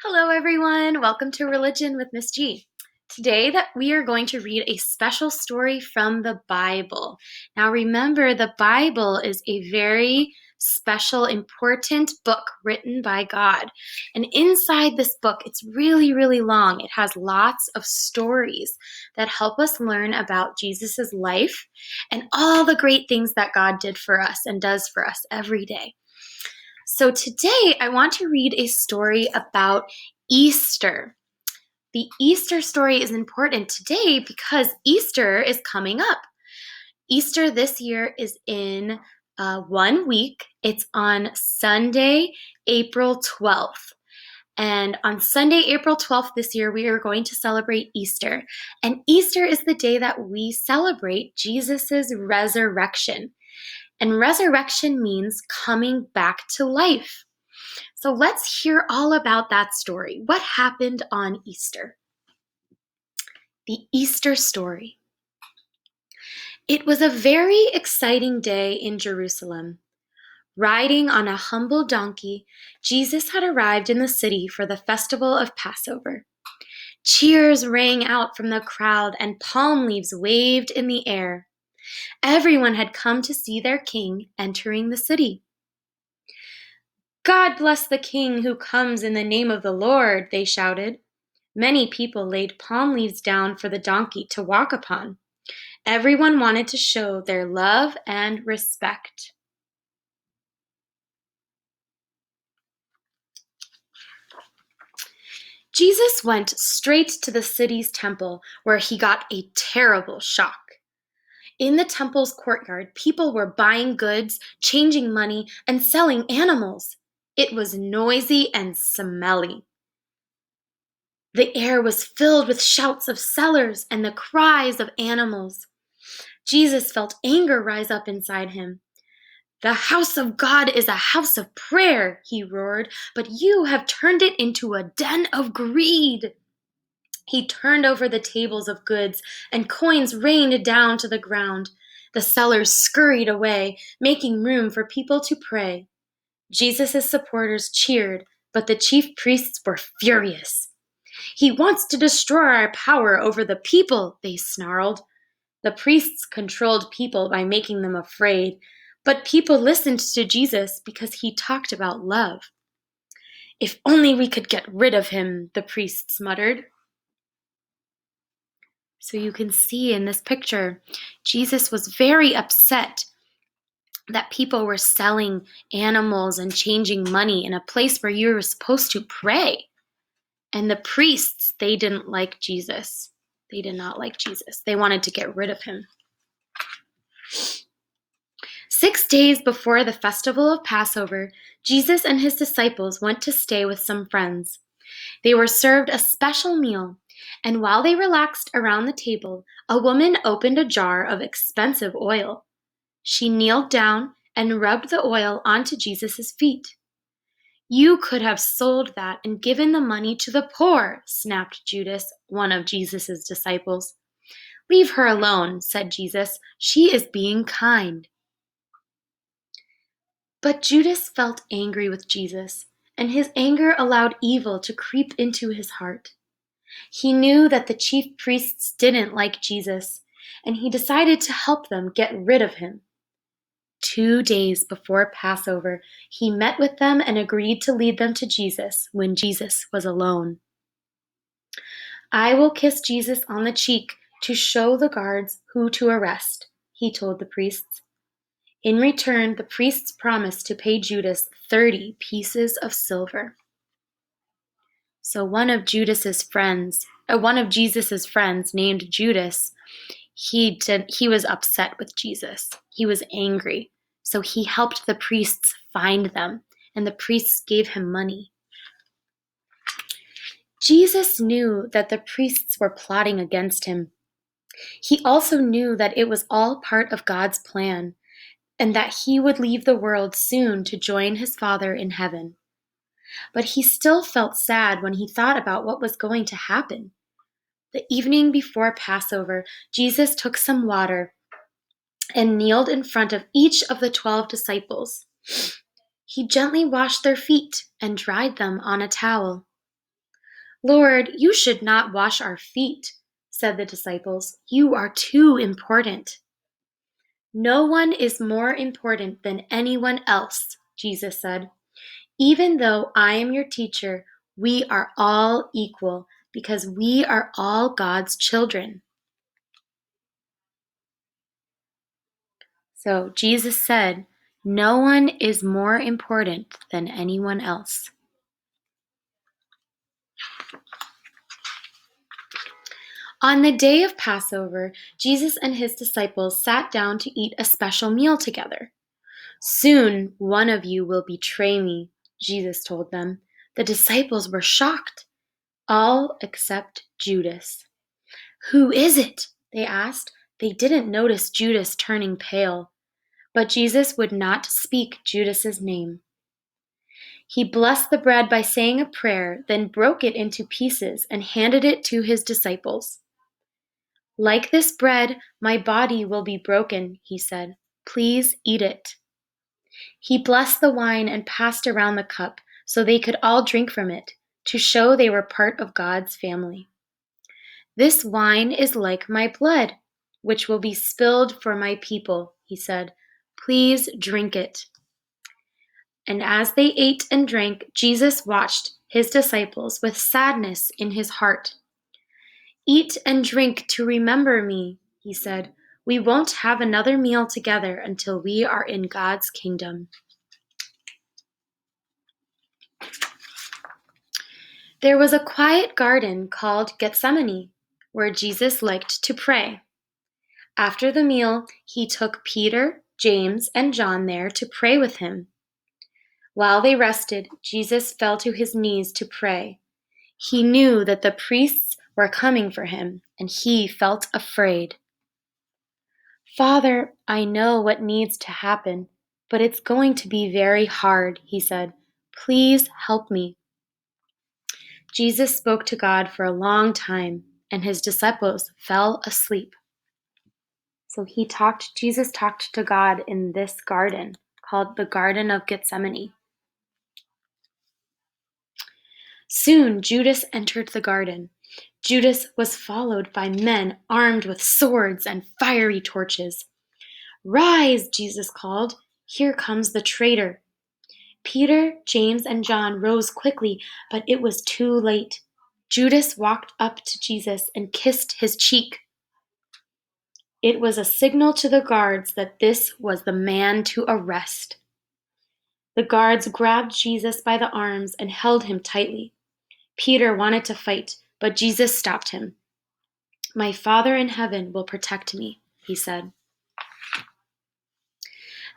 Hello, everyone. Welcome to Religion with Miss G. Today that we are going to read a special story from the Bible. Now remember, the Bible is a very special, important book written by God. And inside this book, it's really, really long. It has lots of stories that help us learn about Jesus's life and all the great things that God did for us and does for us every day. So today I want to read a story about Easter. The Easter story is important today because Easter is coming up. Easter this year is in 1 week. It's on Sunday, April 12th. And on Sunday, April 12th this year, we are going to celebrate Easter. And Easter is the day that we celebrate Jesus's resurrection. And resurrection means coming back to life. So let's hear all about that story. What happened on Easter? The Easter story. It was a very exciting day in Jerusalem. Riding on a humble donkey, Jesus had arrived in the city for the festival of Passover. Cheers rang out from the crowd and palm leaves waved in the air. Everyone had come to see their king entering the city. "God bless the king who comes in the name of the Lord," they shouted. Many people laid palm leaves down for the donkey to walk upon. Everyone wanted to show their love and respect. Jesus went straight to the city's temple, where he got a terrible shock. In the temple's courtyard, people were buying goods, changing money, and selling animals. It was noisy and smelly. The air was filled with shouts of sellers and the cries of animals. Jesus felt anger rise up inside him. "The house of God is a house of prayer," he roared, "but you have turned it into a den of greed." He turned over the tables of goods, and coins rained down to the ground. The sellers scurried away, making room for people to pray. Jesus' supporters cheered, but the chief priests were furious. "He wants to destroy our power over the people," they snarled. The priests controlled people by making them afraid, but people listened to Jesus because he talked about love. "If only we could get rid of him," the priests muttered. So you can see in this picture, Jesus was very upset that people were selling animals and changing money in a place where you were supposed to pray. And the priests, they didn't like Jesus. They did not like Jesus. They wanted to get rid of him. 6 days before the festival of Passover, Jesus and his disciples went to stay with some friends. They were served a special meal, and while they relaxed around the table, a woman opened a jar of expensive oil. She kneeled down and rubbed the oil onto Jesus' feet. "You could have sold that and given the money to the poor," snapped Judas, one of Jesus' disciples. "Leave her alone," said Jesus. "She is being kind." But Judas felt angry with Jesus, and his anger allowed evil to creep into his heart. He knew that the chief priests didn't like Jesus, and he decided to help them get rid of him. 2 days before Passover, he met with them and agreed to lead them to Jesus when Jesus was alone. "I will kiss Jesus on the cheek to show the guards who to arrest," he told the priests. In return, the priests promised to pay Judas 30 pieces of silver. So one of Jesus's friends named Judas, he was upset with Jesus. He was angry. So he helped the priests find them, and the priests gave him money. Jesus knew that the priests were plotting against him. He also knew that it was all part of God's plan, and that he would leave the world soon to join his Father in heaven. But he still felt sad when he thought about what was going to happen. The evening before Passover, Jesus took some water and kneeled in front of each of the 12 disciples. He gently washed their feet and dried them on a towel. "Lord, you should not wash our feet," said the disciples. "You are too important." "No one is more important than anyone else," Jesus said. "Even though I am your teacher, we are all equal because we are all God's children." So Jesus said, "No one is more important than anyone else." On the day of Passover, Jesus and his disciples sat down to eat a special meal together. "Soon one of you will betray me," Jesus told them. The disciples were shocked, all except Judas. "Who is it?" they asked. They didn't notice Judas turning pale. But Jesus would not speak Judas's name. He blessed the bread by saying a prayer, then broke it into pieces and handed it to his disciples. "Like this bread, my body will be broken," he said. "Please eat it." He blessed the wine and passed around the cup so they could all drink from it, to show they were part of God's family. "This wine is like my blood, which will be spilled for my people," he said. "Please drink it." And as they ate and drank, Jesus watched his disciples with sadness in his heart. "Eat and drink to remember me," he said. "We won't have another meal together until we are in God's kingdom." There was a quiet garden called Gethsemane, where Jesus liked to pray. After the meal, he took Peter, James, and John there to pray with him. While they rested, Jesus fell to his knees to pray. He knew that the priests were coming for him, and he felt afraid. "Father, I know what needs to happen, but it's going to be very hard," he said. "Please help me." Jesus spoke to God for a long time, and his disciples fell asleep. So Jesus talked to God in this garden called the Garden of Gethsemane. Soon Judas entered the garden. Judas was followed by men armed with swords and fiery torches. "Rise," Jesus called. "Here comes the traitor." Peter, James, and John rose quickly, but it was too late. Judas walked up to Jesus and kissed his cheek. It was a signal to the guards that this was the man to arrest. The guards grabbed Jesus by the arms and held him tightly. Peter wanted to fight, but Jesus stopped him. "My Father in heaven will protect me," he said.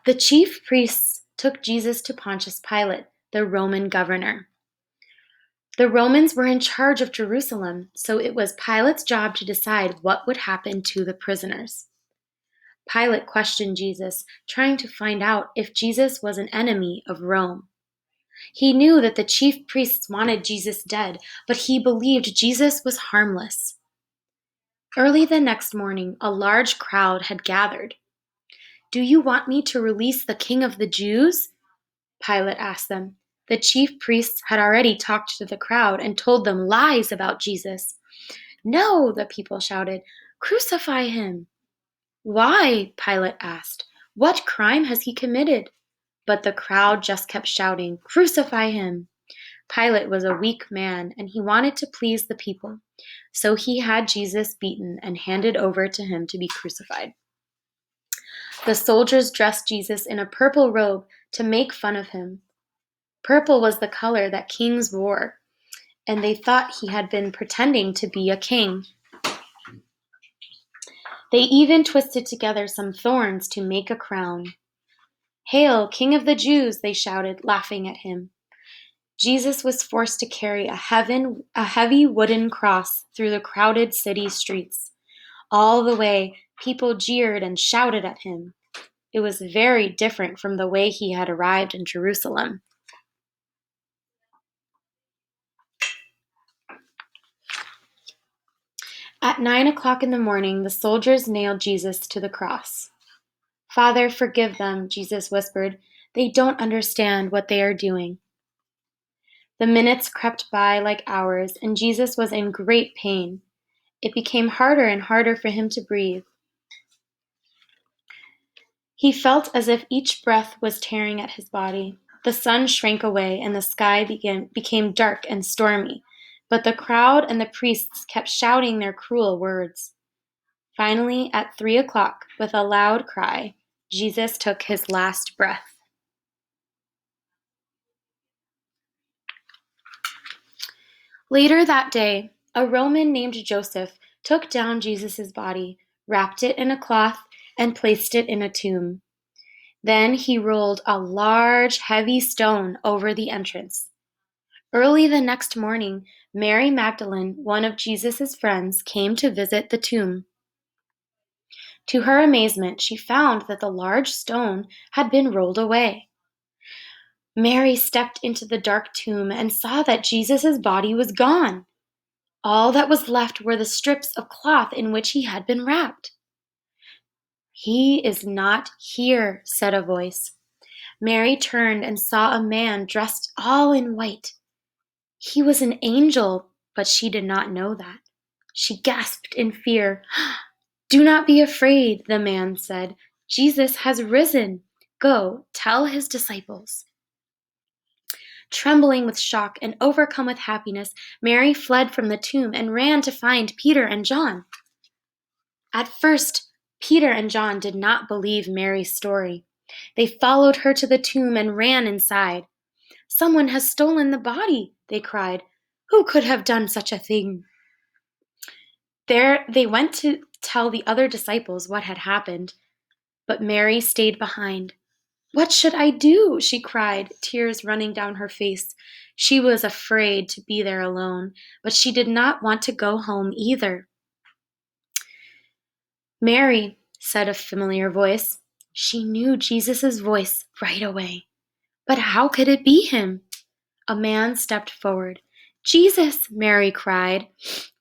The chief priests took Jesus to Pontius Pilate, the Roman governor. The Romans were in charge of Jerusalem, so it was Pilate's job to decide what would happen to the prisoners. Pilate questioned Jesus, trying to find out if Jesus was an enemy of Rome. He knew that the chief priests wanted Jesus dead, but he believed Jesus was harmless. Early the next morning, a large crowd had gathered. "Do you want me to release the King of the Jews?" Pilate asked them. The chief priests had already talked to the crowd and told them lies about Jesus. "No," the people shouted. "Crucify him." "Why?" Pilate asked. "What crime has he committed?" But the crowd just kept shouting, "Crucify him." Pilate was a weak man, and he wanted to please the people. So he had Jesus beaten and handed over to him to be crucified. The soldiers dressed Jesus in a purple robe to make fun of him. Purple was the color that kings wore, and they thought he had been pretending to be a king. They even twisted together some thorns to make a crown. "Hail, King of the Jews!" they shouted, laughing at him. Jesus was forced to carry a heavy wooden cross through the crowded city streets. All the way, people jeered and shouted at him. It was very different from the way he had arrived in Jerusalem. At 9 o'clock in the morning, the soldiers nailed Jesus to the cross. "Father, forgive them," Jesus whispered. "They don't understand what they are doing." The minutes crept by like hours, and Jesus was in great pain. It became harder and harder for him to breathe. He felt as if each breath was tearing at his body. The sun shrank away, and the sky became dark and stormy. But the crowd and the priests kept shouting their cruel words. Finally, at 3 o'clock, with a loud cry, Jesus took his last breath. Later that day, a Roman named Joseph took down Jesus' body, wrapped it in a cloth, and placed it in a tomb. Then he rolled a large, heavy stone over the entrance. Early the next morning, Mary Magdalene, one of Jesus' friends, came to visit the tomb. To her amazement, she found that the large stone had been rolled away. Mary stepped into the dark tomb and saw that Jesus' body was gone. All that was left were the strips of cloth in which he had been wrapped. "He is not here," said a voice. Mary turned and saw a man dressed all in white. He was an angel, but she did not know that. She gasped in fear. "Do not be afraid," the man said. "Jesus has risen. Go, tell his disciples." Trembling with shock and overcome with happiness, Mary fled from the tomb and ran to find Peter and John. At first, Peter and John did not believe Mary's story. They followed her to the tomb and ran inside. "Someone has stolen the body," they cried. "Who could have done such a thing?" There they went to tell the other disciples what had happened, but Mary stayed behind. "What should I do?" she cried, tears running down her face. She was afraid to be there alone, but she did not want to go home either. "Mary," said a familiar voice. She knew Jesus' voice right away. But how could it be him? A man stepped forward. "Jesus," Mary cried,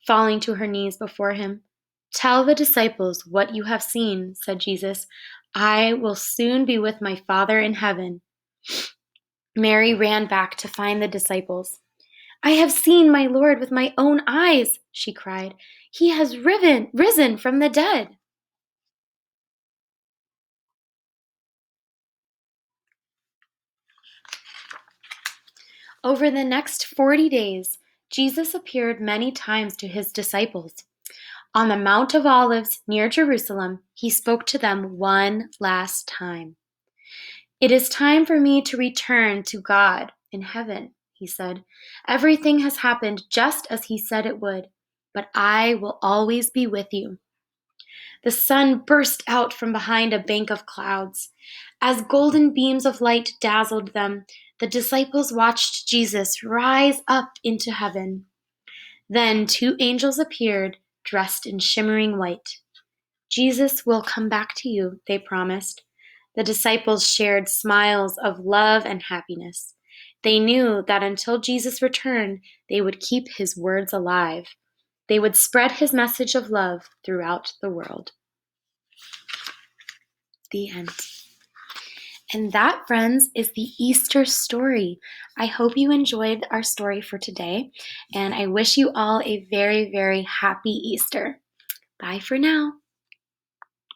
falling to her knees before him. "Tell the disciples what you have seen," said Jesus. "I will soon be with my Father in heaven." Mary ran back to find the disciples. "I have seen my Lord with my own eyes," she cried. "He has risen from the dead." Over the next 40 days, Jesus appeared many times to his disciples. On the Mount of Olives near Jerusalem, he spoke to them one last time. "It is time for me to return to God in heaven," he said. "Everything has happened just as he said it would, but I will always be with you." The sun burst out from behind a bank of clouds. As golden beams of light dazzled them, the disciples watched Jesus rise up into heaven. Then 2 angels appeared, dressed in shimmering white. "Jesus will come back to you," they promised. The disciples shared smiles of love and happiness. They knew that until Jesus returned, they would keep his words alive. They would spread his message of love throughout the world. The end. And that, friends, is the Easter story. I hope you enjoyed our story for today, and I wish you all a very, very happy Easter. Bye for now.